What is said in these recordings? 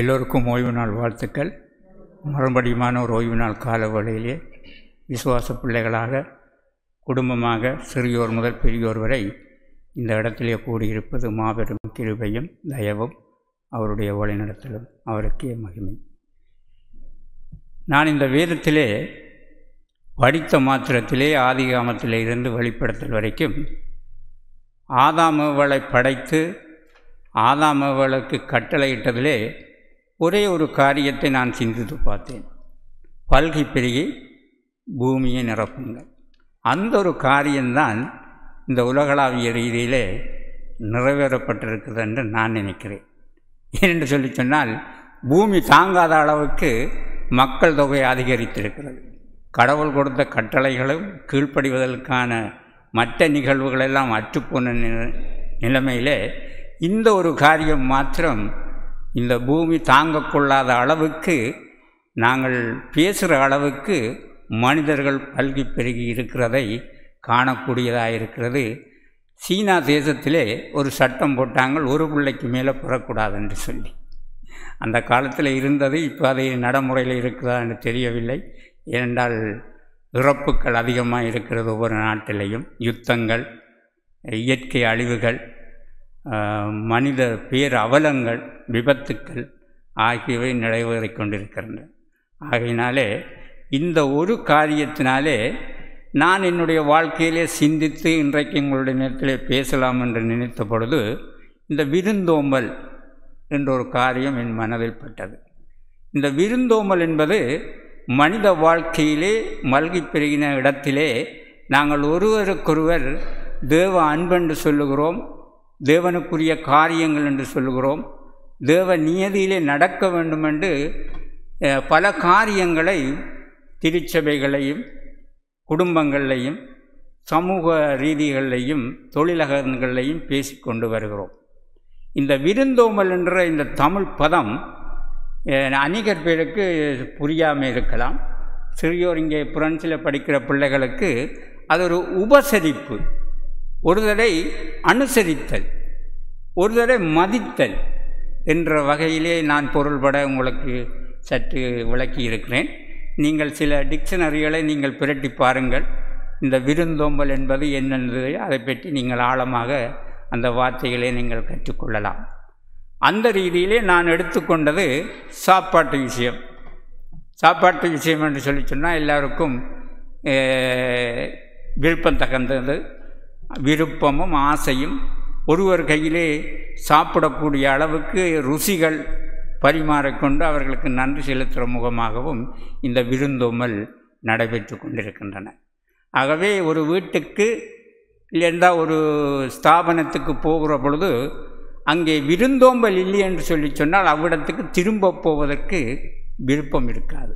எல்லோருக்கும் ஓய்வு நாள் வாழ்த்துக்கள். மறுபடியுமான ஒரு ஓய்வு நாள் கால வேளையிலே விசுவாச பிள்ளைகளாக குடும்பமாக சிறியோர் முதல் பெரியோர் வரை இந்த இடத்திலே கூடியிருப்பது மாபெரும் கிருபையும் தயவும் அவருடைய வழிநடத்தலும் அவருக்கே மகிமை. நான் இந்த வேதத்திலே படித்த மாத்திரத்திலே ஆதிகாமத்திலே இருந்து வெளிப்படுத்தல் வரைக்கும் ஆதாம் ஏவாளை படைத்து ஆதாம் ஏவாளுக்கு கட்டளையிட்டதிலே ஒரே ஒரு காரியத்தை நான் சிந்தித்து பார்த்தேன். பல்கி பெருகி பூமியை நிரப்புங்கள். அந்த ஒரு காரியம்தான் இந்த உலகளாவிய ரீதியிலே நிறைவேறப்பட்டிருக்கிறது என்று நான் நினைக்கிறேன். ஏனென்று சொல்லி சொன்னால், பூமி தாங்காத அளவுக்கு மக்கள் தொகை அதிகரித்திருக்கிறது. கடவுள் கொடுத்த கட்டளைகளும் கீழ்ப்படிவதற்கான மற்ற நிகழ்வுகளெல்லாம் அற்றுப்போன நிலைமையிலே இந்த ஒரு காரியம் மாத்திரம் இந்த பூமி தாங்கக்கொள்ளாத அளவுக்கு, நாங்கள் பேசுகிற அளவுக்கு மனிதர்கள் பல்கி பெருகி இருக்கிறதை காணக்கூடியதாக இருக்கிறது. சீனா தேசத்திலே ஒரு சட்டம் போட்டாங்க, ஒரு பிள்ளைக்கு மேலே பெறக்கூடாது என்று சொல்லி. அந்த காலத்தில் இருந்தது, இப்போ அது நடைமுறையில் இருக்குதா என்று தெரியவில்லை. ஏனென்றால் இறப்புக்கள் அதிகமாக இருக்கிறது ஒவ்வொரு நாட்டிலையும். யுத்தங்கள், இயற்கை அழிவுகள், மனித பேர் அவலங்கள், விபத்துக்கள் ஆகியவை நடைபெறிக் கொண்டிருக்கின்றன. ஆகையினாலே இந்த ஒரு காரியத்தினாலே நான் என்னுடைய வாழ்க்கையிலே சிந்தித்து இன்றைக்கு உங்களுடைய நேரத்திலே பேசலாம் என்று நினைத்த பொழுது, இந்த விருந்தோம்பல் என்ற ஒரு காரியம் என் மனதில் பட்டது. இந்த விருந்தோம்பல் என்பது மனித வாழ்க்கையிலே மல்கி பெருகின இடத்திலே நாங்கள் ஒருவருக்கொருவர் தேவ அன்பென்று சொல்லுகிறோம், தேவனுக்குரிய காரியங்கள் என்று சொல்லுகிறோம், தேவ நியதியிலே நடக்க வேண்டுமென்று பல காரியங்களை திருச்சபைகளையும் குடும்பங்களையும் சமூக ரீதிகளையும் தொழிலகங்களையும் பேசிக்கொண்டு வருகிறோம். இந்த விருந்தோம்பல் என்ற இந்த தமிழ் பதம் அநேகர் பேருக்கு புரியாமல் இருக்கலாம். சிறியோர் இங்கே பிரெஞ்சில் படிக்கிற பிள்ளைகளுக்கு அது ஒரு உபசரிப்பு, ஒருதலை அனுசரித்தல், ஒருதலை மதித்தல் என்ற வகையிலே நான் பொருள்பட உங்களுக்கு சற்று விளக்கி இருக்கிறேன். நீங்கள் சில டிக்ஷனரிகளை நீங்கள் பிரட்டி பாருங்கள். இந்த விருந்தோம்பல் என்பது என்னென்னது அதை பற்றி நீங்கள் ஆழமாக அந்த வார்த்தைகளை நீங்கள் கற்றுக்கொள்ளலாம். அந்த ரீதியிலே நான் எடுத்துக்கொண்டது சாப்பாட்டு விஷயம். சாப்பாட்டு விஷயம் என்று சொல்லி சொன்னால் எல்லாருக்கும் விருப்பம் தகுந்தது, விருப்பமும் ஆசையும், ஒருவர் கையிலே சாப்பிடக்கூடிய அளவுக்கு ருசிகள் பரிமாறிக்கொண்டு அவர்களுக்கு நன்றி செலுத்துகிற முகமாகவும் இந்த விருந்தோம்பல் நடைபெற்று கொண்டிருக்கின்றன. ஆகவே ஒரு வீட்டுக்கு இல்லைன்னா ஒரு ஸ்தாபனத்துக்கு போகிற பொழுது அங்கே விருந்தோம்பல் இல்லை என்று சொல்லி சொன்னால் அவ்விடத்துக்கு திரும்ப போவதற்கு விருப்பம் இருக்காது.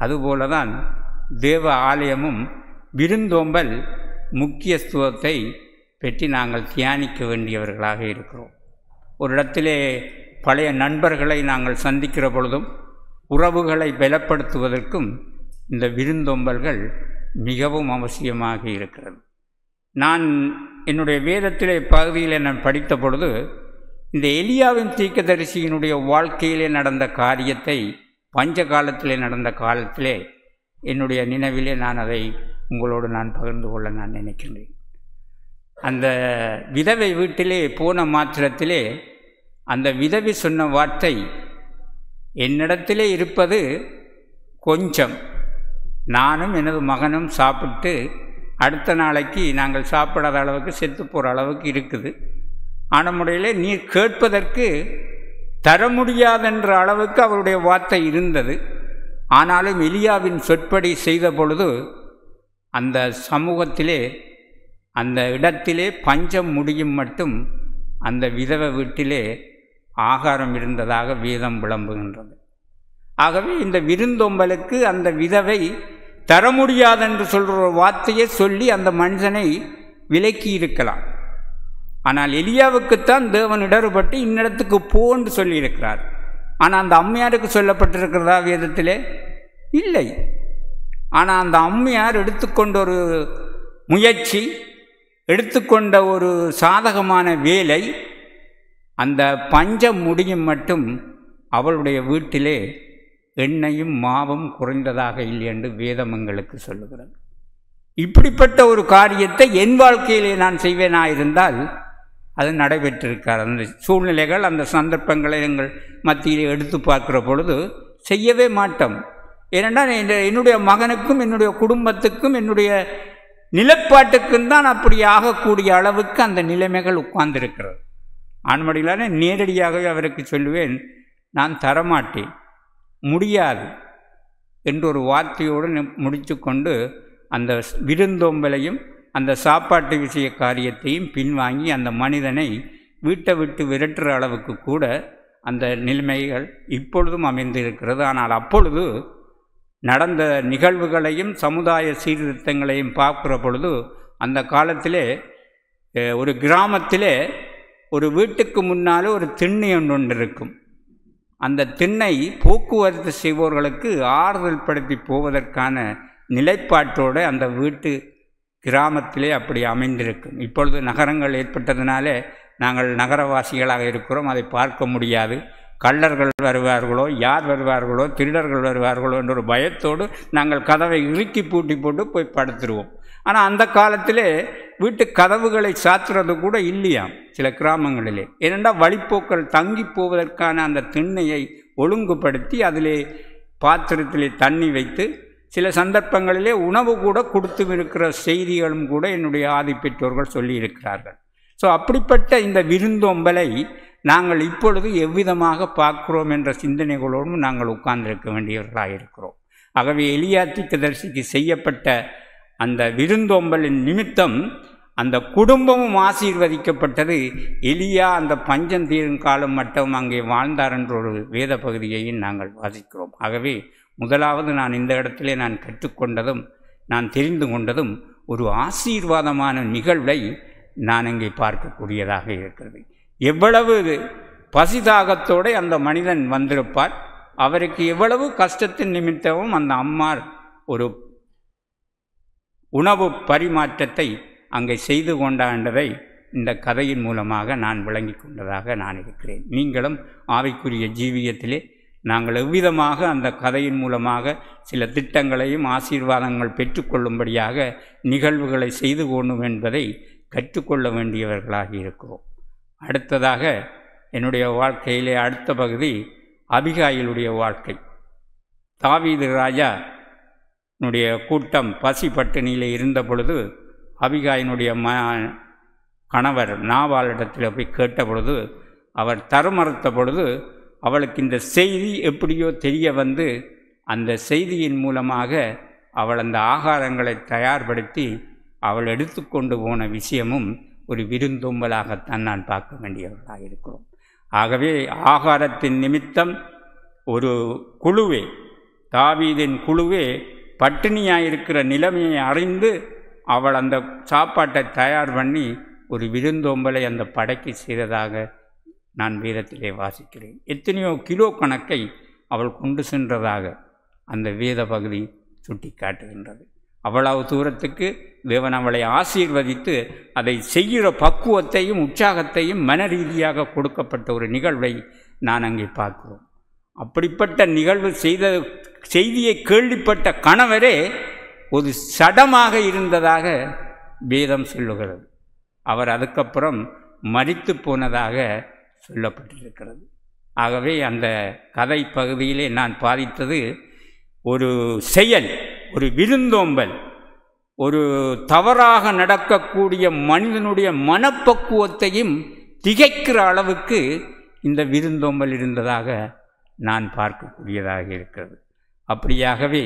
அதுபோல தான் தேவ ஆலயமும் விருந்தோம்பல் முக்கியத்துவத்தை பற்றி நாங்கள் தியானிக்க வேண்டியவர்களாக இருக்கிறோம். ஒரு இடத்திலே பழைய நண்பர்களை நாங்கள் சந்திக்கிற பொழுதும் உறவுகளை பலப்படுத்துவதற்கும் இந்த விருந்தோம்பல்கள் மிகவும் அவசியமாக இருக்கிறது. நான் என்னுடைய வேதத்திலே பகுதியில் நான் படித்த பொழுது இந்த எலியாவின் தீர்க்கதரிசியினுடைய வாழ்க்கையிலே நடந்த காரியத்தை, பஞ்ச காலத்திலே நடந்த காலத்திலே என்னுடைய நினைவிலே நான் அதை உங்களோடு நான் பகிர்ந்து கொள்ள நான் நினைக்கின்றேன். அந்த விதவை வீட்டிலே போன மாத்திரத்திலே அந்த விதவி சொன்ன வார்த்தை, என்னிடத்திலே இருப்பது கொஞ்சம், நானும் எனது மகனும் சாப்பிட்டு அடுத்த நாளைக்கு நாங்கள் சாப்பிடாத அளவுக்கு செத்து போகிற அளவுக்கு இருக்குது. ஆனால் முறையிலே நீர் கேட்பதற்கு தர முடியாதென்ற அளவுக்கு அவருடைய வார்த்தை இருந்தது. ஆனாலும் எலியாவின் சொற்படி செய்த பொழுது அந்த சமூகத்திலே, அந்த இடத்திலே பஞ்சம் முடியும் மட்டும் அந்த விதவை வீட்டிலே ஆகாரம் இருந்ததாக வேதம் விளம்புகின்றது. ஆகவே இந்த விருந்தோம்பலுக்கு அந்த விதவை தர முடியாதென்று சொல்கிற ஒரு வார்த்தையை சொல்லி அந்த மனுஷனை விலக்கி இருக்கலாம். ஆனால் எலியாவுக்குத்தான் தேவன் இடர்பட்டு இன்னிடத்துக்கு போன்னு சொல்லியிருக்கிறார். ஆனால் அந்த அம்மையாருக்கு சொல்லப்பட்டிருக்கிறதா வேதத்திலே? இல்லை. ஆனால் அந்த அம்மையார் எடுத்துக்கொண்ட ஒரு முயற்சி, எடுத்துக்கொண்ட ஒரு சாதகமான வேலை அந்த பஞ்சம் முடியும் மட்டும் அவளுடைய வீட்டிலே எண்ணெயும் மாவும் குறைந்ததாக இல்லை என்று வேதம் எங்களுக்கு சொல்லுகிறது. இப்படிப்பட்ட ஒரு காரியத்தை என் வாழ்க்கையிலே நான் செய்வேனாயிருந்தால் அது நடைபெற்றிருக்கார். அந்த சூழ்நிலைகள், அந்த சந்தர்ப்பங்களை எங்கள் மத்தியிலே எடுத்து பார்க்கிற பொழுது செய்யவே மாட்டோம். ஏனென்றால் என்னுடைய மகனுக்கும் என்னுடைய குடும்பத்துக்கும் என்னுடைய நிலப்பாட்டுக்கும் தான் அப்படி ஆகக்கூடிய அளவுக்கு அந்த நிலைமைகள் உட்கார்ந்திருக்கிறது. ஆண்மடிகளான நேரடியாகவே அவருக்கு சொல்லுவேன், நான் தரமாட்டேன், முடியாது என்று ஒரு வார்த்தையோடு முடித்து கொண்டு அந்த விருந்தோம்பலையும் அந்த சாப்பாட்டு விஷய காரியத்தையும் பின்வாங்கி அந்த மனிதனை வீட்டை விட்டு விரட்டுற அளவுக்கு கூட அந்த நிலைமைகள் இப்பொழுதும் அமைந்திருக்கிறது. ஆனால் அப்பொழுது நடந்த நிகழ்வுகளையும் சமுதாய சீர்திருத்தங்களையும் பார்க்குற பொழுது அந்த காலத்திலே ஒரு கிராமத்திலே ஒரு வீட்டுக்கு முன்னால் ஒரு திண்ணை ஒன்று இருக்கும். அந்த திண்ணை போக்குவரத்து செய்வோர்களுக்கு ஆறுதல் படுத்தி போவதற்கான நிலைப்பாட்டோடு அந்த வீட்டு கிராமத்திலே அப்படி அமைந்திருக்கும். இப்பொழுது நகரங்கள் ஏற்பட்டதுனாலே நாங்கள் நகரவாசிகளாக இருக்கிறோம், அதை பார்க்க முடியாது. கள்ளர்கள் வருவார்களோ, யார் வருவார்களோ, திருடர்கள் வருவார்களோ என்ற ஒரு பயத்தோடு நாங்கள் கதவை இறுக்கி பூட்டி போட்டு போய் படுத்துருவோம். ஆனால் அந்த காலத்திலே வீட்டு கதவுகளை சாத்துறது கூட இல்லையாம் சில கிராமங்களிலே. ஏனென்றால் வழிப்போக்கள் தங்கி போவதற்கான அந்த திண்ணையை ஒழுங்குபடுத்தி அதிலே பாத்திரத்திலே தண்ணி வைத்து சில சந்தர்ப்பங்களிலே உணவு கூட கொடுத்து இருக்கிற செய்திகளும் கூட என்னுடைய ஆதி பெற்றோர்கள் சொல்லியிருக்கிறார்கள். ஸோ அப்படிப்பட்ட இந்த விருந்தோம்பலை நாங்கள் இப்பொழுது எவ்விதமாக பார்க்கிறோம் என்ற சிந்தனைகளோடும் நாங்கள் உட்கார்ந்திருக்க வேண்டியவர்களாக இருக்கிறோம். ஆகவே எலியா தீர்க்கதரிசிக்கு செய்யப்பட்ட அந்த விருந்தோம்பலின் நிமித்தம் அந்த குடும்பமும் ஆசீர்வதிக்கப்பட்டது. எலியா அந்த பஞ்சம் தீரும் காலம் மட்டும் அங்கே வாழ்ந்தார் என்ற ஒரு வேத பகுதியையும் நாங்கள் வாசிக்கிறோம். ஆகவே முதலாவது நான் இந்த இடத்திலே நான் கற்றுக்கொண்டதும் நான் தெரிந்து கொண்டதும் ஒரு ஆசீர்வாதமான நிகழ்வை நான் இங்கே பார்க்கக்கூடியதாக இருக்கிறது. எவ்வளவு பசிதாகத்தோடு அந்த மனிதன் வந்திருப்பார், அவருக்கு எவ்வளவு கஷ்டத்தின் நிமித்தமும் அந்த அம்மார் ஒரு உணவு பரிமாற்றத்தை அங்கே செய்து கொண்டாண்டதை இந்த கதையின் மூலமாக நான் விளங்கி கொண்டதாக நான் இருக்கிறேன். நீங்களும் ஆவிக்குரிய ஜீவியத்திலே நாங்கள் எவ்விதமாக அந்த கதையின் மூலமாக சில திட்டங்களையும் ஆசீர்வாதங்கள் பெற்றுக்கொள்ளும்படியாக நிகழ்வுகளை செய்து கொள்ளும் என்பதை கற்றுக்கொள்ள வேண்டியவர்களாக இருக்கிறோம். அடுத்ததாக என்னுடைய வாழ்க்கையிலே அடுத்த பகுதி அபிகாயிலுடைய வாழ்க்கை. தாவீது ராஜா கூட்டம் பசி பட்டினியில் இருந்த பொழுது அபிகாயினுடைய கணவர் நாபாலிடத்தில் போய் கேட்ட பொழுது அவர் தரமறுத்த பொழுது அவளுக்கு இந்த செய்தி எப்படியோ தெரிய வந்து அந்த செய்தியின் மூலமாக அவள் அந்த ஆகாரங்களை தயார்படுத்தி அவள் எடுத்துக்கொண்டு போன விஷயமும் ஒரு விருந்தோம்பலாகத்தான் நான் பார்க்க வேண்டியவர்களாக இருக்கிறோம். ஆகவே ஆகாரத்தின் நிமித்தம் ஒரு குழுவே, தாவீதின் குழுவே பட்டினியாயிருக்கிற நிலைமையை அறிந்து அவள் அந்த சாப்பாட்டை தயார் பண்ணி ஒரு விருந்தோம்பலை அந்த படைக்கு செய்ததாக நான் வேதத்திலே வாசிக்கிறேன். எத்தனையோ கிலோ கணக்கை அவள் கொண்டு சென்றதாக அந்த வேத பகுதி சுட்டி காட்டுகின்றது. அவ்வளவு தூரத்துக்கு தேவன் அவளை ஆசீர்வதித்து அதை செய்கிற பக்குவத்தையும் உற்சாகத்தையும் மன ரீதியாக கொடுக்கப்பட்ட ஒரு நிகழ்வை நான் அங்கே பார்க்கிறோம். அப்படிப்பட்ட நிகழ்வு செய்தியை கேள்விப்பட்ட கணவரே ஒரு சடமாக இருந்ததாக வேதம் சொல்லுகிறது. அவர் அதுக்கப்புறம் மரித்து போனதாக சொல்லப்பட்டிருக்கிறது. ஆகவே அந்த கதை பகுதியிலே நான் பாதித்தது ஒரு செயல், ஒரு விருந்தோம்பல், ஒரு தவறாக நடக்கக்கூடிய மனிதனுடைய மனப்பக்குவத்தையும் திகைக்கிற அளவுக்கு இந்த விருந்தோம்பல் இருந்ததாக நான் பார்க்கக்கூடியதாக இருக்கிறது. அப்படியாகவே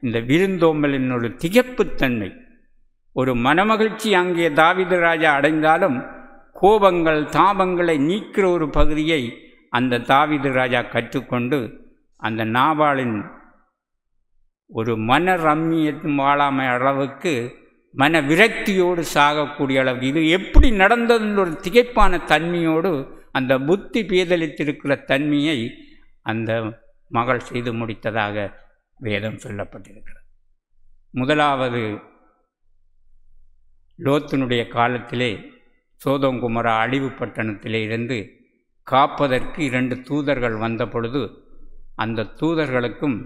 இந்த விருந்தோம்பலின் ஒரு திகைப்புத்தன்மை, ஒரு மனமகிழ்ச்சி அங்கே தாவீது ராஜா அடைந்தாலும் கோபங்கள் தாபங்களை நீக்கிற ஒரு பகுதியை அந்த தாவீது ராஜா கற்றுக்கொண்டு அந்த நாபாலின் ஒரு மன ரம்மியத்தும் வாழாமை அளவுக்கு மன விரக்தியோடு சாகக்கூடிய அளவுக்கு இது எப்படி நடந்ததுன்ற ஒரு திகைப்பான தன்மையோடு அந்த புத்தி பேதலித்திருக்கிற தன்மையை அந்த மகள் செய்து முடித்ததாக வேதம் சொல்லப்பட்டிருக்கிறது. முதலாவது லோத்தினுடைய காலத்திலே சோதோம் குமரா அழிவு பட்டணத்திலே இருந்து காப்பதற்கு 2 தூதர்கள் வந்த பொழுது அந்த தூதர்களுக்கும்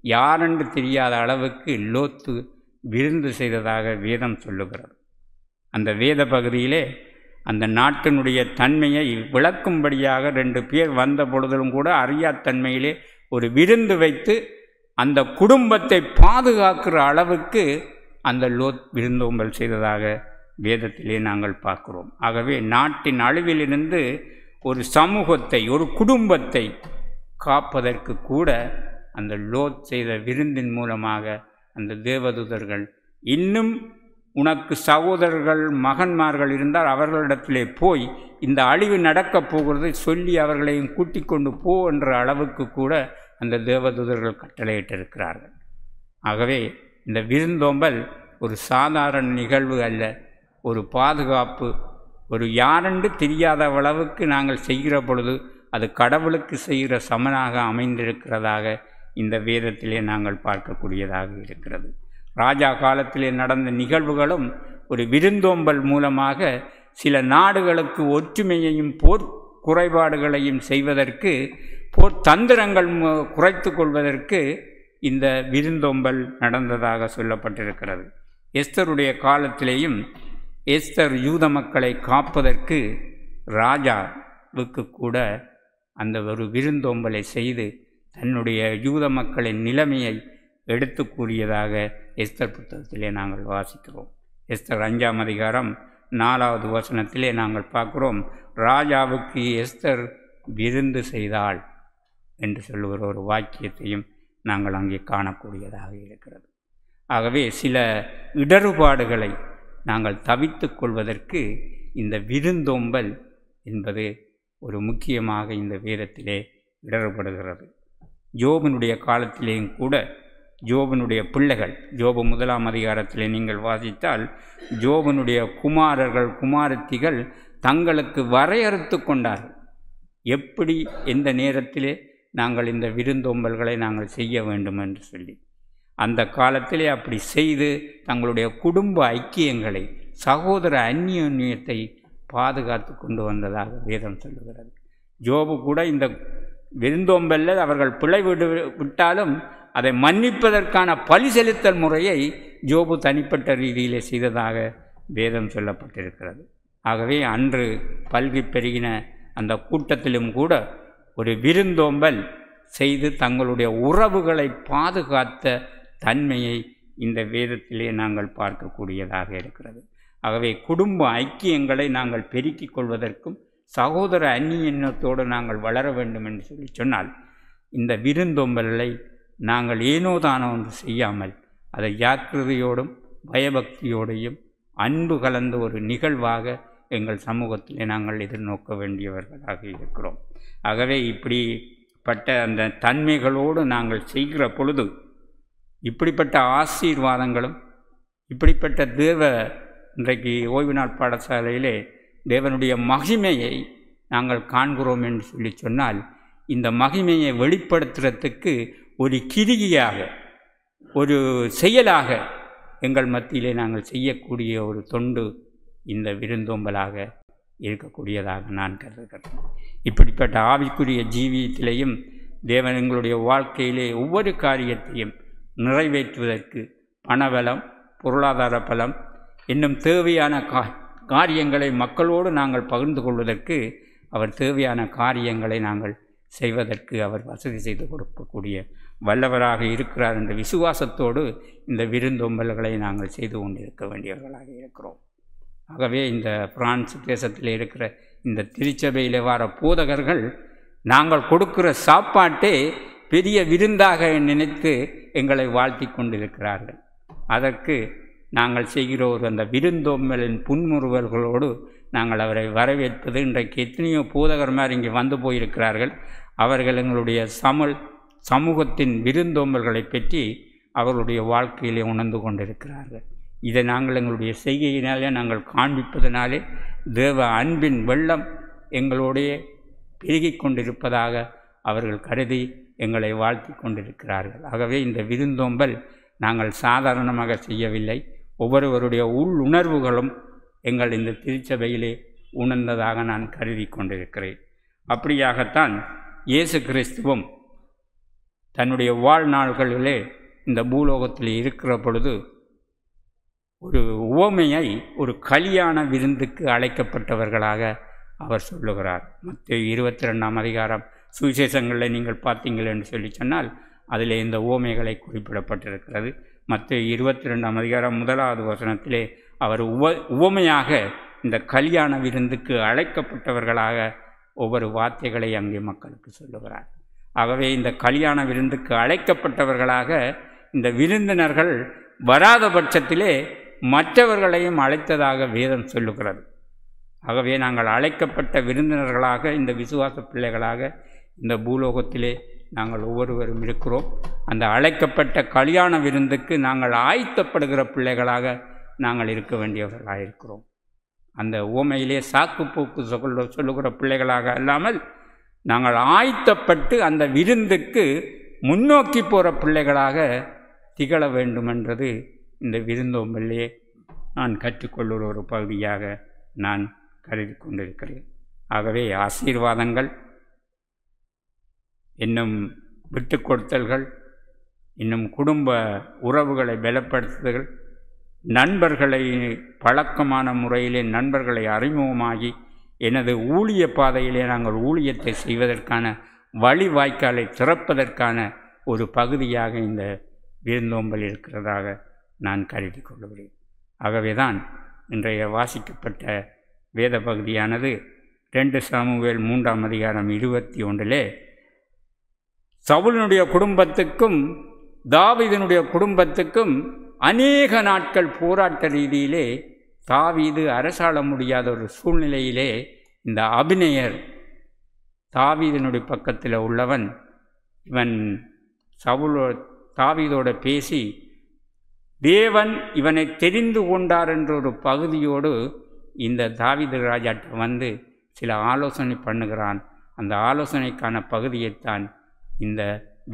யாரென்று தெரியாத அளவுக்கு லோத்து விருந்து செய்ததாக வேதம் சொல்லுகிறது. அந்த வேத பகுதியிலே அந்த நாட்டினுடைய தன்மையை விளக்கும்படியாக 2 பேர் வந்த பொழுதிலும் கூட அறியாத்தன்மையிலே ஒரு விருந்து வைத்து அந்த குடும்பத்தை பாதுகாக்கிற அளவுக்கு அந்த லோத் விருந்தோம்பல் செய்ததாக வேதத்திலே நாங்கள் பார்க்கிறோம். ஆகவே நாட்டின் அழிவிலிருந்து ஒரு சமூகத்தை, ஒரு குடும்பத்தை காப்பதற்கு கூட அந்த லோத் செய்த விருந்தின் மூலமாக அந்த தேவதூதர்கள், இன்னும் உனக்கு சகோதரர்கள் மகன்மார்கள் இருந்தால் அவர்களிடத்திலே போய் இந்த அழிவு நடக்கப் போகிறதை சொல்லி அவர்களையும் கூட்டிக் கொண்டு போ என்ற அளவுக்கு கூட அந்த தேவதூதர்கள் கட்டளையிட்டிருக்கிறார்கள். ஆகவே இந்த விருந்தோம்பல் ஒரு சாதாரண நிகழ்வு அல்ல, ஒரு பாதுகாப்பு, ஒரு யாரென்று தெரியாத அளவுக்கு நாங்கள் செய்கிற பொழுது அது கடவுளுக்கு செய்கிற சமனாக அமைந்திருக்கிறதாக இந்த வேதத்திலே நாங்கள் பார்க்கக்கூடியதாக இருக்கிறது. ராஜா காலத்திலே நடந்த நிகழ்வுகளும் ஒரு விருந்தோம்பல் மூலமாக சில நாடுகளுக்கு ஒற்றுமையையும் போர் குறைபாடுகளையும் செய்வதற்கு, போர் தந்திரங்கள் குறைத்து கொள்வதற்கு இந்த விருந்தோம்பல் நடந்ததாக சொல்லப்பட்டிருக்கிறது. எஸ்தருடைய காலத்திலேயும் எஸ்தர் யூத மக்களை காப்பதற்கு ராஜாவுக்கு கூட அந்த ஒரு விருந்தோம்பலை செய்து தன்னுடைய யூத மக்களின் நிலைமையை எடுத்து கூறியதாக எஸ்தர் புத்தகத்திலே நாங்கள் வாசிக்கிறோம். எஸ்தர் 5ஆம் அதிகாரம் 4வது வசனத்திலே நாங்கள் பார்க்கிறோம், ராஜாவுக்கு எஸ்தர் விருந்து செய்தாள் என்று சொல்லுகிற ஒரு வாக்கியத்தையும் நாங்கள் அங்கே காணக்கூடியதாக இருக்கிறது. ஆகவே சில இடர்பாடுகளை நாங்கள் தவிர்த்து கொள்வதற்கு இந்த விருந்தோம்பல் என்பது ஒரு முக்கியமாக இந்த வேதத்திலே இடர்படுகிறது. யோபனுடைய காலத்திலேயும் கூட யோபனுடைய பிள்ளைகள், யோபு 1ஆம் அதிகாரத்திலே நீங்கள் வாசித்தால் யோபனுடைய குமாரர்கள் குமாரத்திகள் தங்களுக்கு வரையறுத்து கொண்டார்கள், எப்படி எந்த நேரத்திலே நாங்கள் இந்த விருந்தோம்பல்களை நாங்கள் செய்ய வேண்டும் என்று சொல்லி. அந்த காலத்திலே அப்படி செய்து தங்களுடைய குடும்ப ஐக்கியங்களை, சகோதர அந்நியத்தை பாதுகாத்து கொண்டு வந்ததாக வேதம் சொல்லுகிறது. யோபு கூட இந்த விருந்தோம்பலில் அவர்கள் பிழை விட்டாலும் அதை மன்னிப்பதற்கான பழி செலுத்தல் முறையை யோபு தனிப்பட்ட ரீதியிலே செய்ததாக வேதம் சொல்லப்பட்டிருக்கிறது. ஆகவே அன்று பல்கி பெருகின அந்த கூட்டத்திலும் கூட ஒரு விருந்தோம்பல் செய்து தங்களுடைய உறவுகளை பாதுகாத்த தன்மையை இந்த வேதத்திலே நாங்கள் பார்க்கக்கூடியதாக இருக்கிறது. ஆகவே குடும்ப ஐக்கியங்களை நாங்கள் பெருக்கிக் கொள்வதற்கும் சகோதர அந்நியத்தோடு நாங்கள் வளர வேண்டும் என்று சொல்லி சொன்னால் இந்த விருந்தோம்பலை நாங்கள் ஏனோதானோ ஒன்று செய்யாமல் அதை ஜாக்கிரதையோடும் பயபக்தியோடையும் அன்பு கலந்த ஒரு நிகழ்வாக எங்கள் சமூகத்திலே நாங்கள் எதிர்நோக்க வேண்டியவர்களாக இருக்கிறோம். ஆகவே இப்படிப்பட்ட அந்த தன்மைகளோடு நாங்கள் செய்கிற பொழுது இப்படிப்பட்ட ஆசீர்வாதங்களும் இப்படிப்பட்ட இன்றைக்கு ஓய்வு நாள் பாடசாலையிலே தேவனுடைய மகிமையை நாங்கள் காண்கிறோம் என்று சொல்லி சொன்னால் இந்த மகிமையை வெளிப்படுத்துறதுக்கு ஒரு கிரியாக, ஒரு செயலாக எங்கள் மத்தியிலே நாங்கள் செய்யக்கூடிய ஒரு தொண்டு இந்த விருந்தோம்பலாக இருக்கக்கூடியதாக நான் கருதுகிறேன். இப்படிப்பட்ட ஆவிக்குரிய ஜீவியத்திலேயும் தேவன் எங்களுடைய வாழ்க்கையிலே ஒவ்வொரு காரியத்தையும் நிறைவேற்றுவதற்கு பணபலம், பொருளாதார பலம், இன்னும் தேவையான காரியங்களை மக்களோடு நாங்கள் பகிர்ந்து கொள்வதற்கு அவர் தேவையான காரியங்களை நாங்கள் செய்வதற்கு அவர் வசதி செய்து கொடுக்கக்கூடிய வல்லவராக இருக்கிறார் என்ற விசுவாசத்தோடு இந்த விருந்தோம்பல்களை நாங்கள் செய்து கொண்டிருக்க வேண்டியவர்களாக இருக்கிறோம். ஆகவே இந்த பிரான்ஸ் தேசத்தில் இருக்கிற இந்த திருச்சபையில் வர போதகர்கள் நாங்கள் கொடுக்கிற சாப்பாட்டே பெரிய விருந்தாக நினைத்து எங்களை வாழ்த்தி கொண்டிருக்கிறார்கள். அதற்கு நாங்கள் செய்கிற ஒரு அந்த விருந்தோம்பலின் புன்முறுவல்களோடு நாங்கள் அவரை வரவேற்பது. இன்றைக்கு எத்தனையோ போதகர்மார் இங்கே வந்து போயிருக்கிறார்கள். அவர்கள் எங்களுடைய சமூகத்தின் விருந்தோம்பல்களை பற்றி அவர்களுடைய வாழ்க்கையிலே உணர்ந்து கொண்டிருக்கிறார்கள். இதை நாங்கள் எங்களுடைய செய்கையினாலே நாங்கள் காண்பிப்பதனாலே தேவ அன்பின் வெள்ளம் எங்களுடைய பெருகி கொண்டிருப்பதாக அவர்கள் கருதி எங்களை வாழ்த்தி கொண்டிருக்கிறார்கள். ஆகவே இந்த விருந்தோம்பல் நாங்கள் சாதாரணமாக செய்யவில்லை. ஒவ்வொருவருடைய உணர்வுகளும் எங்கள் இந்த திருச்சபையிலே உணர்ந்ததாக நான் கருதி கொண்டிருக்கிறேன். அப்படியாகத்தான் இயேசு கிறிஸ்துவும் தன்னுடைய வாழ்நாள்களிலே இந்த பூலோகத்தில் இருக்கிற பொழுது ஒரு உவமையை ஒரு கல்யாண விருந்துக்கு அழைக்கப்பட்டவர்களாக அவர் சொல்லுகிறார். மத்தேயு 22ஆம் அதிகாரம் சுவிசேஷங்களில் நீங்கள் பார்த்தீங்கள் என்று சொன்னால் அதில் இந்த உவமைகளை குறிப்பிடப்பட்டிருக்கிறது. மத்தேயு 22ஆம் அதிகாரம் 1வது வசனத்திலே அவர் உவமையாக இந்த கல்யாண விருந்துக்கு அழைக்கப்பட்டவர்களாக ஒவ்வொரு வார்த்தைகளை அங்கே மக்களுக்கு சொல்லுகிறார். ஆகவே இந்த கல்யாண விருந்துக்கு அழைக்கப்பட்டவர்களாக இந்த விருந்தினர்கள் வராத பட்சத்திலே மற்றவர்களையும் அழைத்ததாக வேதம் சொல்லுகிறது. ஆகவே நாங்கள் அழைக்கப்பட்ட விருந்தினர்களாக, இந்த விசுவாச பிள்ளைகளாக இந்த பூலோகத்திலே நாங்கள் ஒவ்வொருவரும் இருக்கிறோம். அந்த அழைக்கப்பட்ட கல்யாண விருந்துக்கு நாங்கள் ஆயத்தப்படுகிற பிள்ளைகளாக நாங்கள் இருக்க வேண்டியவர்களாக இருக்கிறோம். அந்த உவமையிலே சாக்கு போக்கு சொல்லுகிற பிள்ளைகளாக அல்லாமல் நாங்கள் ஆயத்தப்பட்டு அந்த விருந்துக்கு முன்னோக்கி போகிற பிள்ளைகளாக திகழ வேண்டுமென்றது இந்த விருந்தோம்பலிலே நான் கற்றுக்கொள்ளுகிற ஒரு பகுதியாக நான் கருதி கொண்டிருக்கிறேன். ஆகவே ஆசீர்வாதங்கள், இன்னும் விட்டு கொடுத்தல்கள், இன்னும் குடும்ப உறவுகளை பலப்படுத்துதல், நண்பர்களை பழக்கமான முறையிலே நண்பர்களை அறிமுகமாகி எனது ஊழிய பாதையிலே நாங்கள் ஊழியத்தை செய்வதற்கான வழிவாய்க்காலை திறப்பதற்கான ஒரு பகுதியாக இந்த விருந்தோம்பல் இருக்கிறதாக நான் கருதி கொள்கிறேன். ஆகவே தான் இன்றைய வாசிக்கப்பட்ட வேத பகுதியானது 2 சாமுவேல் 3ஆம் அதிகாரம் 21 சவுலினுடைய குடும்பத்துக்கும் தாவீதினுடைய குடும்பத்துக்கும் அநேக நாட்கள் போராட்ட ரீதியிலே தாவீது அரசாள முடியாத ஒரு சூழ்நிலையிலே இந்த அபிநேயர் தாவீதினுடைய பக்கத்தில் உள்ளவன், இவன் தாவீதோடு பேசி தேவன் இவனை தெரிந்து கொண்டார் என்ற ஒரு பகுதியோடு இந்த தாவீது ராஜாட்ட வந்து சில ஆலோசனை பண்ணுகிறான். அந்த ஆலோசனைக்கான பகுதியைத்தான் இந்த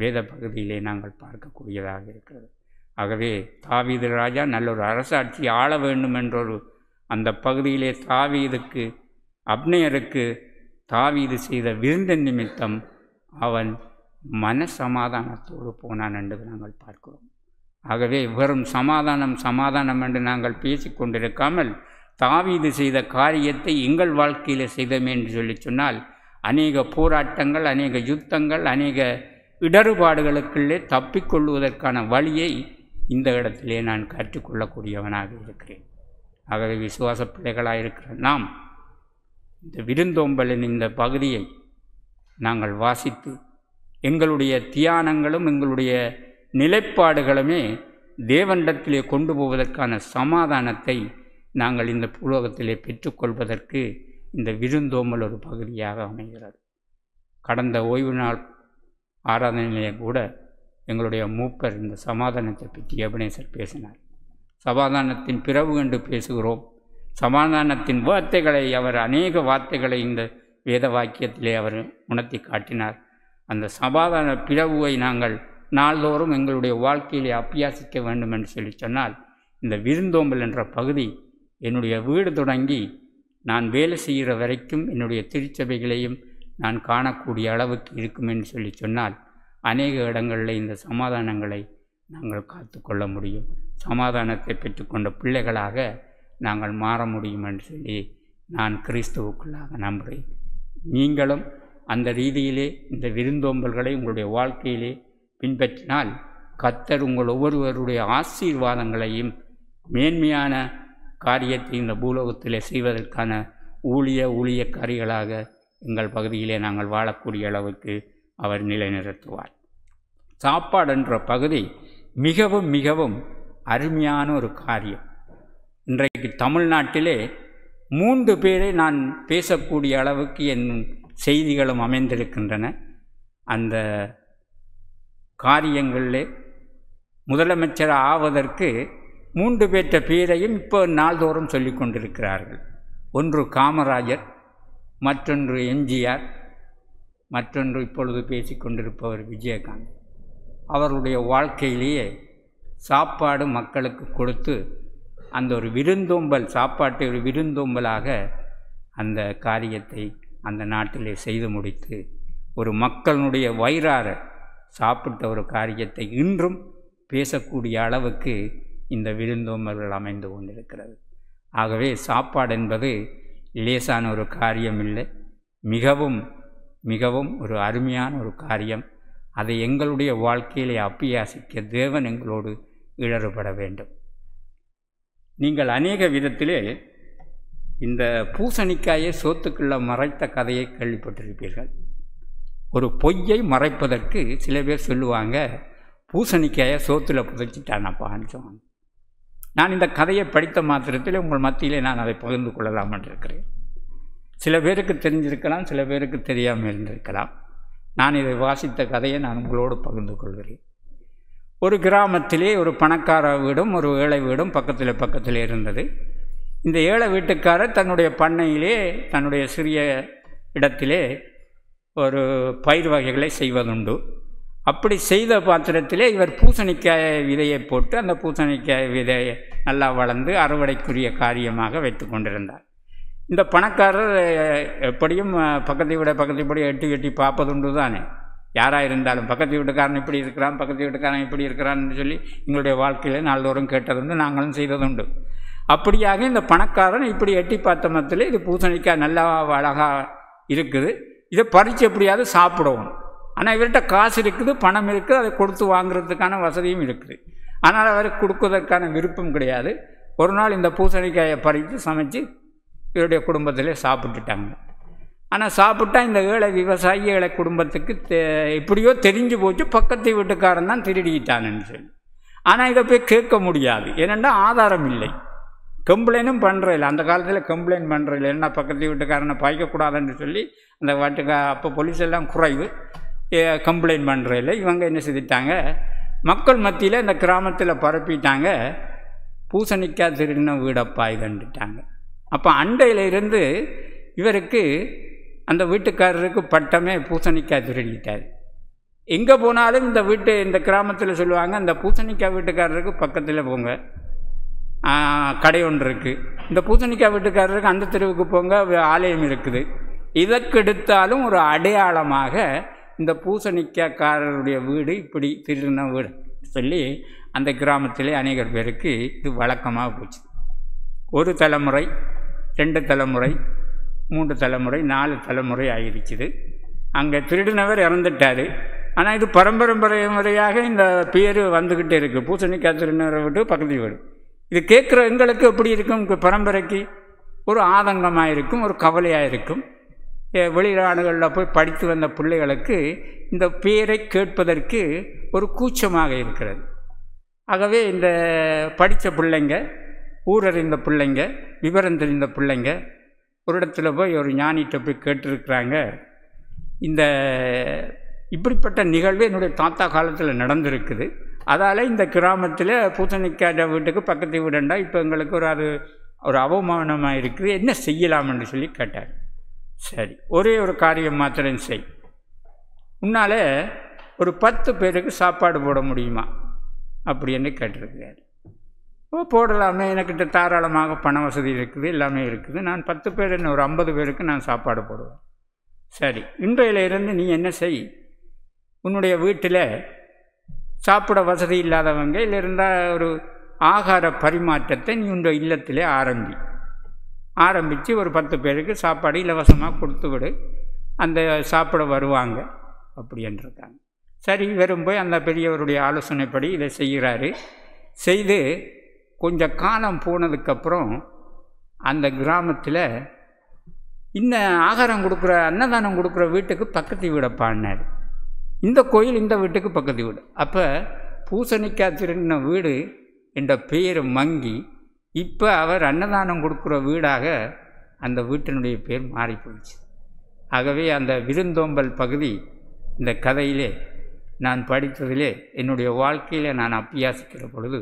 வேத பகுதியிலே நாங்கள் பார்க்கக்கூடியதாக இருக்கிறது. ஆகவே தாவீது ராஜா நல்ல ஒரு அரசாட்சி ஆள வேண்டும் என்றொரு அந்த பகுதியிலே அப்னேயருக்கு தாவீது செய்த விருந்து நிமித்தம் அவன் மன சமாதானத்தோடு போனான் என்று நாங்கள் பார்க்கிறோம். ஆகவே வெறும் சமாதானம் என்று நாங்கள் பேசி கொண்டிருக்காமல் தாவீது செய்த காரியத்தை எங்கள் வாழ்க்கையில் செய்தோமே என்று சொன்னால் அநேக போராட்டங்கள், அநேக யுத்தங்கள், அநேக இடர்பாடுகளுக்குள்ளே தப்பிக்கொள்வதற்கான வழியை இந்த இடத்திலே நான் கற்றுக்கொள்ளக்கூடியவனாக இருக்கிறேன். ஆகவே விசுவாச பிள்ளைகளாக இருக்கிற நாம் இந்த விருந்தோம்பலின் இந்த பகுதியை நாங்கள் வாசித்து எங்களுடைய தியானங்களும் எங்களுடைய நிலைப்பாடுகளுமே தேவனிடத்திலே கொண்டு போவதற்கான சமாதானத்தை நாங்கள் இந்த பூலோகத்திலே பெற்றுக்கொள்வதற்கு இந்த விருந்தோம்பல் ஒரு பகுதியாக அமைகிறது. கடந்த ஓய்வு நாள் ஆராதனையிலே கூட எங்களுடைய மூப்பர் இந்த சமாதானத்தை பற்றி எபனேசர் பேசினார். சமாதானத்தின் பிறவு என்று பேசுகிறோம். சமாதானத்தின் வார்த்தைகளை அவர் அநேக வார்த்தைகளை இந்த வேத வாக்கியத்திலே அவர் உணர்த்தி காட்டினார். அந்த சமாதான பிறவுவை நாங்கள் நாள்தோறும் எங்களுடைய வாழ்க்கையிலே அபியாசிக்க வேண்டும் என்று சொன்னால் இந்த விருந்தோம்பல் என்ற பகுதி என்னுடைய வீடு தொடங்கி நான் வேலை செய்கிற வரைக்கும் என்னுடைய திருச்சபைகளையும் நான் காணக்கூடிய அளவுக்கு இருக்கும் என்று சொன்னால் அநேக இடங்களில் இந்த சமாதானங்களை நாங்கள் காத்து கொள்ள முடியும். சமாதானத்தை பெற்றுக்கொண்ட பிள்ளைகளாக நாங்கள் மாற முடியும் என்று நான் கிறிஸ்துவுக்குள்ளாக நம்புகிறேன். நீங்களும் அந்த ரீதியிலே இந்த விருந்தோம்பல்களை உங்களுடைய வாழ்க்கையிலே பின்பற்றினால் கர்த்தர் உங்கள் ஒவ்வொருவருடைய ஆசீர்வாதங்களையும் மேன்மையான காரியத்தை இந்த பூலோகத்திலே செய்வதற்கான ஊழியக்காரிகளாக எங்கள் பகுதியிலே நாங்கள் வாழக்கூடிய அளவுக்கு அவர் நிலைநிறுத்துவார். சாப்பாடு என்ற பகுதி மிகவும் மிகவும் அருமையான ஒரு காரியம். இன்றைக்கு தமிழ்நாட்டிலே 3 பேரை நான் பேசக்கூடிய அளவுக்கு என் செய்திகளும் அமைந்திருக்கின்றன. அந்த காரியங்களிலே முதலமைச்சர் ஆவதற்கு 3 பேற்ற பேரையும் இப்போ நாள்தோறும் சொல்லி கொண்டிருக்கிறார்கள். ஒன்று காமராஜர், மற்றொன்று எம்ஜிஆர், மற்றொன்று இப்பொழுது பேசிக்கொண்டிருப்பவர் விஜயகாந்த். அவருடைய வாழ்க்கையிலேயே சாப்பாடு மக்களுக்கு கொடுத்து அந்த ஒரு விருந்தோம்பல், சாப்பாட்டை ஒரு விருந்தோம்பலாக அந்த காரியத்தை அந்த நாட்டிலே செய்து முடித்து ஒரு மக்களுடைய வயிறார சாப்பிட்ட ஒரு காரியத்தை இன்றும் பேசக்கூடிய அளவுக்கு இந்த விருந்தோம்பல்கள் அமைந்து கொண்டிருக்கிறது. ஆகவே சாப்பாடு என்பது லேசான ஒரு காரியம் இல்லை, மிகவும் மிகவும் ஒரு அருமையான ஒரு காரியம். அதை எங்களுடைய வாழ்க்கையிலே அப்பியாசிக்க தேவன் எங்களோடு இடறுபட வேண்டும். நீங்கள் அநேக விதத்திலே இந்த பூசணிக்காயை சோத்துக்குள்ள மறைத்த கதையை கேள்விப்பட்டிருப்பீர்கள். ஒரு பொய்யை மறைப்பதற்கு சில பேர் சொல்லுவாங்க, பூசணிக்காயை சோத்தில் புதைச்சிட்டானப்பான்னு சொல்லுவாங்க. நான் இந்த கதையை படித்த மாத்திரத்தில் உங்கள் மத்தியிலே நான் அதை பகிர்ந்து கொள்ளலாம் என்றிருக்கிறேன். சில பேருக்கு தெரிஞ்சிருக்கலாம், சில பேருக்கு தெரியாமல் இருந்திருக்கலாம். நான் இதை வாசித்த கதையை நான் உங்களோடு பகிர்ந்து கொள்கிறேன். ஒரு கிராமத்திலே ஒரு பணக்கார வீடும் ஒரு ஏழை வீடும் பக்கத்தில் இருந்தது. இந்த ஏழை வீட்டுக்காரர் தன்னுடைய பண்ணையிலே தன்னுடைய சிறிய இடத்திலே ஒரு பயிர் வகைகளை செய்வதுண்டு. அப்படி செய்த பாத்திரத்திலே இவர் பூசணிக்காய் விதையை போட்டு அந்த பூசணிக்காய் விதையை நல்லா வளர்ந்து அறுவடைக்குரிய காரியமாக வைத்து கொண்டிருந்தார். இந்த பணக்காரர் எப்படியும் பக்கத்து வீடு எட்டி பார்ப்பதுண்டு தானே. யாராக இருந்தாலும் பக்கத்து வீட்டுக்காரன் இப்படி இருக்கிறான், பக்கத்து வீட்டுக்காரன் இப்படி இருக்கிறான்னு சொல்லி எங்களுடைய வாழ்க்கையில் நாள்தோறும் கேட்டதுண்டு, நாங்களும் செய்ததுண்டு. அப்படியாக இந்த பணக்காரன் இப்படி எட்டி பார்த்த மத்தியில் இது பூசணிக்காய் நல்லா அழகாக இருக்குது, இதை பறித்து எப்படியாவது சாப்பிடுவோம். ஆனால் இவர்கிட்ட காசு இருக்குது, பணம் இருக்குது, அதை கொடுத்து வாங்குறதுக்கான வசதியும் இருக்குது. ஆனால் அவருக்கு கொடுக்குவதற்கான விருப்பம் கிடையாது. ஒரு நாள் இந்த பூசணிக்காயை பறித்து சமைச்சு இவருடைய குடும்பத்திலே சாப்பிட்டுட்டாங்க. ஆனால் சாப்பிட்டா இந்த ஏழை விவசாயி ஏழை குடும்பத்துக்கு எப்படியோ தெரிஞ்சு போச்சு, பக்கத்து வீட்டுக்காரன் தான் திருடிட்டான்னு சொல்லி. ஆனால் இதை போய் கேட்க முடியாது, ஏனென்னா ஆதாரம் இல்லை. கம்ப்ளைண்ட்டும் பண்ணுறதில்ல, அந்த காலத்தில் கம்ப்ளைண்ட் பண்ணுறதில்ல. என்ன பக்கத்து வீட்டுக்காரனை பாய்க்கக்கூடாதுன்னு சொல்லி அந்த அப்போ போலீஸ் எல்லாம் குறைவு, கம்ப்ளைண்ட் பண்ணுறதில்ல. இவங்க என்ன செய்துட்டாங்க, மக்கள் மத்தியில் இந்த கிராமத்தில் பரப்பிட்டாங்க, பூசணிக்காய் திருடின வீடப்பா இதுன்னுட்டாங்க. அப்போ அண்டையிலிருந்து இவருக்கு அந்த வீட்டுக்காரருக்கு பட்டமே பூசணிக்காய் திருடிட்டார். எங்கே போனாலும் இந்த கிராமத்தில் சொல்லுவாங்க, இந்த பூசணிக்காய் வீட்டுக்காரருக்கு பக்கத்தில் போங்க, கடை ஒன்று இருக்குது. இந்த பூசணிக்காய் வீட்டுக்காரருக்கு அந்த தெருவுக்கு போங்க, ஆலயம் இருக்குது. இதற்கெடுத்தாலும் ஒரு அடையாளமாக இந்த பூசணிக்காய்க்காரருடைய வீடு இப்படி திருடின வீடு சொல்லி அந்த கிராமத்திலே அநேகர் பேருக்கு இது வழக்கமாக போச்சு. ஒரு தலைமுறை, 2 தலைமுறை, 3 தலைமுறை, 4 தலைமுறை ஆகிருச்சுது. அங்கே திருடினவர் இறந்துட்டார். ஆனால் இது பரம்பரையாக இந்த பேர் வந்துக்கிட்டே இருக்குது. பூசணிக்காய் திருடினவரை விட்டு பக்கத்து வீடு. இது கேட்குற எங்களுக்கு எப்படி இருக்கும், பரம்பரைக்கு ஒரு ஆதங்கமாக இருக்கும், ஒரு கவலையாக இருக்கும். வெளிநாடுகளில் போய் படித்து வந்த பிள்ளைகளுக்கு இந்த பேரை கேட்பதற்கு ஒரு கூச்சமாக இருக்கிறது. ஆகவே இந்த படித்த பிள்ளைங்க, ஊரறிந்த பிள்ளைங்க, விவரம் தெரிந்த பிள்ளைங்க ஒரு இடத்துல போய் ஒரு ஞானிகிட்ட போய் கேட்டிருக்கிறாங்க, இந்த இப்படிப்பட்ட நிகழ்வு என்னுடைய தாத்தா காலத்தில் நடந்திருக்குது, அதால் இந்த கிராமத்தில் பூசணிக்காய் வீட்டுக்கு பக்கத்து வீடுண்டா இப்போ எங்களுக்கு ஒரு அவமானமாக இருக்குது, என்ன செய்யலாம்னு சொல்லி கேட்டார். சரி, ஒரே ஒரு காரியம் மாத்திரம் செய், உன்னால் ஒரு 10 பேருக்கு சாப்பாடு போட முடியுமா அப்படின்னு கேட்டிருக்கிறார். போடலாமே, எனக்கிட்ட தாராளமாக பண வசதி இருக்குது, எல்லாமே இருக்குது, நான் 10 பேர் என்ன ஒரு 50 பேருக்கு நான் சாப்பாடு போடுவேன். சரி, இன்றையிலிருந்து நீ என்ன செய், உன்னுடைய வீட்டில் சாப்பிட வசதி இல்லாதவங்க இல்லை இருந்தால் ஒரு ஆகார பரிமாற்றத்தை நீ உன்னுடைய இல்லத்திலே ஆரம்பித்து ஒரு 10 பேருக்கு சாப்பாடு இலவசமாக கொடுத்து விடு, அந்த சாப்பிட வருவாங்க அப்படின்ட்டுருக்காங்க. சரி, வெறும் போய் அந்த பெரியவருடைய ஆலோசனைப்படி இதை செய்கிறாரு. செய்து கொஞ்சம் காலம் போனதுக்கப்புறம் அந்த கிராமத்தில் இன்னும் ஆகாரம் கொடுக்குற அன்னதானம் கொடுக்குற வீட்டுக்கு பக்கத்து வீடப்பான்னார். இந்த கோயில் இந்த வீட்டுக்கு பக்கத்து வீடு. அப்போ பூசணிக்காய் திருடின வீடு என்ற பெயர் மங்கி இப்போ அவர் அன்னதானம் கொடுக்குற வீடாக அந்த வீட்டினுடைய பேர் மாறி போயிடுச்சு. ஆகவே அந்த விருந்தோம்பல் பகுதி இந்த கதையிலே நான் படித்ததிலே என்னுடைய வாழ்க்கையில் நான் அபியாசிக்கிற பொழுது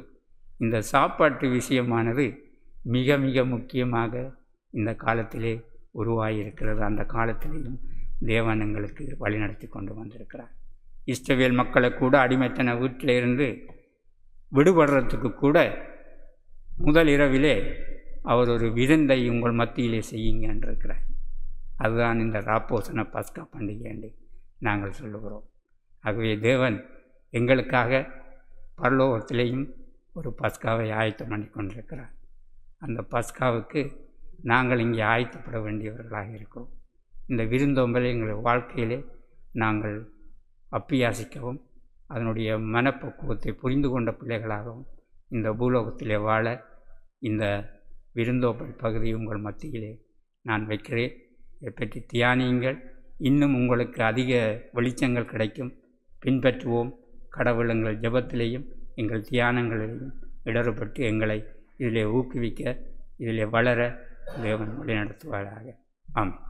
இந்த சாப்பாட்டு விஷயமானது மிக மிக முக்கியமாக இந்த காலத்திலே உருவாகியிருக்கிறது. அந்த காலத்திலேயும் தேவன் எங்களுக்கு வழிநடத்தி கொண்டு வந்திருக்கிறார். இஸ்ரவேல் மக்களை கூட அடிமைத்தன வீட்டில் இருந்து விடுபடுறதுக்கு கூட முதல் இரவிலே அவர் ஒரு விருந்தை உங்கள் மத்தியிலே செய்யுங்க என்றிருக்கிறார். அதுதான் இந்த ராப்போசன பஸ்கா பண்டிகை என்று நாங்கள் சொல்லுகிறோம். ஆகவே தேவன் எங்களுக்காக பரலோகத்திலேயும் ஒரு பஸ்காவை ஆயத்தம் பண்ணி கொண்டிருக்கிறார். அந்த பஸ்காவுக்கு நாங்கள் இங்கே ஆயத்தப்பட வேண்டியவர்களாக இருக்கிறோம். இந்த விருந்தோம்பலை எங்கள் வாழ்க்கையிலே நாங்கள் அப்பியாசிக்கவும் அதனுடைய மனப்பக்குவத்தை புரிந்து கொண்ட பிள்ளைகளாகவும் இந்த பூலோகத்திலே வாழ இந்த விருந்தோம்பல் பகுதி உங்கள் மத்தியிலே நான் வைக்கிறேன். இதை பற்றி தியானியுங்கள். இன்னும் உங்களுக்கு அதிக வெளிச்சங்கள் கிடைக்கும். பின்பற்றுவோம். கடவுள் எங்கள் ஜெபத்திலேயும் எங்கள் தியானங்களிலேயும் இடர்பட்டு எங்களை இதிலே ஊக்குவிக்க, இதிலே வளர தேவன் வழி நடத்துவாராக. ஆமாம்.